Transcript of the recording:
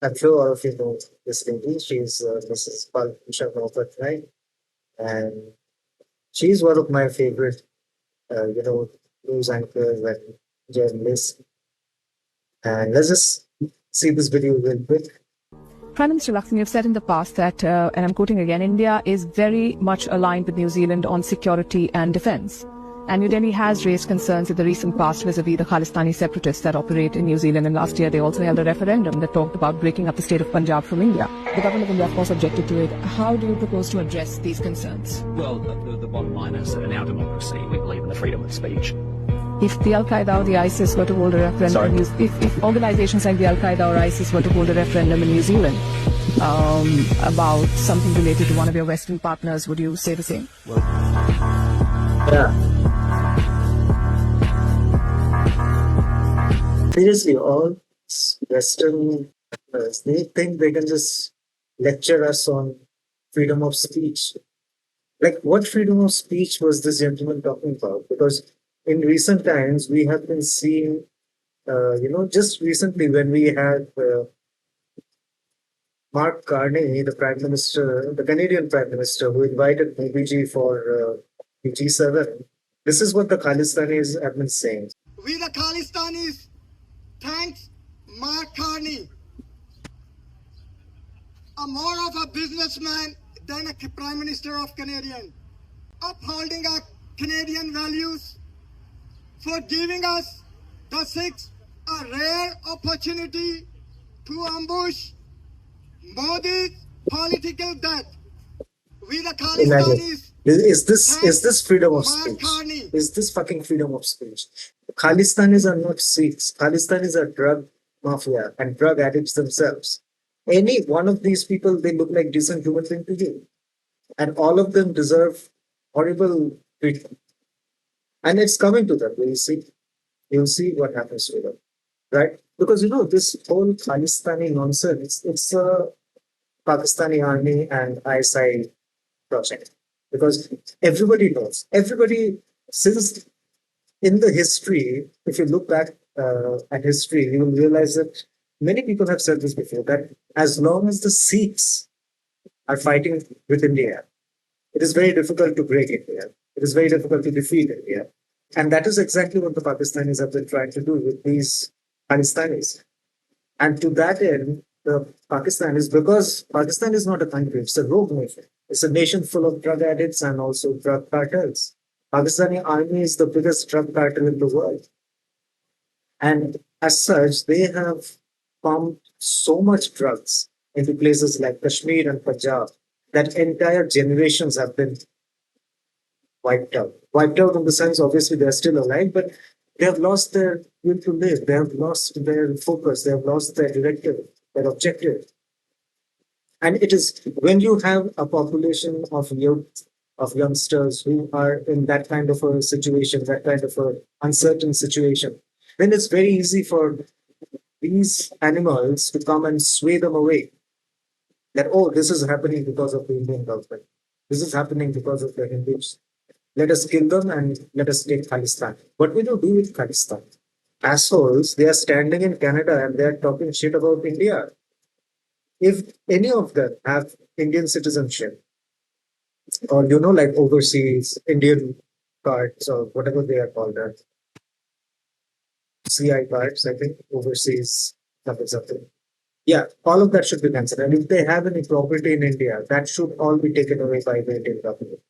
I'm sure all of you know this lady. She's Mrs. Palki Sharma OG, and she's one of my favorite, news anchors and journalists. And let's just see this video real quick. Prime Minister Lakshmi, you've said in the past that, and I'm quoting again, India is very much aligned with New Zealand on security and defence. And New Delhi has raised concerns in the recent past vis-a-vis the Khalistani separatists that operate in New Zealand. And last year they also held a referendum that talked about breaking up the state of Punjab from India. The government of India, of course, objected to it. How do you propose to address these concerns? Well, the bottom line is that in our democracy, we believe in the freedom of speech. If the Al-Qaeda or the ISIS were to hold a referendum, if organizations like the Al-Qaeda or ISIS were to hold a referendum in New Zealand about something related to one of your Western partners, would you say the same? Well, Yeah. Seriously, all Western they think they can just lecture us on freedom of speech. Like, what freedom of speech was this gentleman talking about? Because in recent times, we have been seeing, just recently when we had Mark Carney, the Prime Minister, the Canadian Prime Minister, who invited Modi for the G7, this is what the Khalistanis have been saying. We the Khalistanis thanks Mark Carney, more of a businessman than a Prime Minister of Canadian, upholding our Canadian values, for giving us the Sikhs a rare opportunity to ambush Modi's political death. We the Imagine. Khalistanis Is this freedom of Mark speech? Carney. Is this fucking freedom of speech? Khalistanis are not Sikhs. Khalistanis are drug mafia and drug addicts themselves. Any one of these people, they look like decent human being to you, and all of them deserve horrible treatment. And it's coming to them. You'll see what happens to them, right? Because this whole Khalistani nonsense. It's a Pakistani army and ISI project, because everybody since in the history, if you look back at history, you will realize that many people have said this before, that as long as the Sikhs are fighting with India, it is very difficult to break India. It is very difficult to defeat India. And that is exactly what the Pakistanis have been trying to do with these Pakistanis. And to that end, the Pakistanis, because Pakistan is not a country, it's a rogue nation. It's a nation full of drug addicts and also drug cartels. Pakistani army is the biggest drug cartel in the world. And as such, they have pumped so much drugs into places like Kashmir and Punjab that entire generations have been wiped out. Wiped out in the sense, obviously, they're still alive, but they have lost their will to live. They have lost their focus. They have lost their directive, their objective. And it is when you have a population of youth, of youngsters who are in that kind of a situation, that kind of a uncertain situation, then it's very easy for these animals to come and sway them away. That, oh, this is happening because of the Indian government. This is happening because of the Hindus. Let us kill them and let us take Khalistan. What will you do with Khalistan? Assholes, they are standing in Canada and they are talking shit about India. If any of them have Indian citizenship, or like overseas Indian cards or whatever they are called, CI cards, I think, overseas something. Yeah, all of that should be cancelled. And if they have any property in India, that should all be taken away by the Indian government.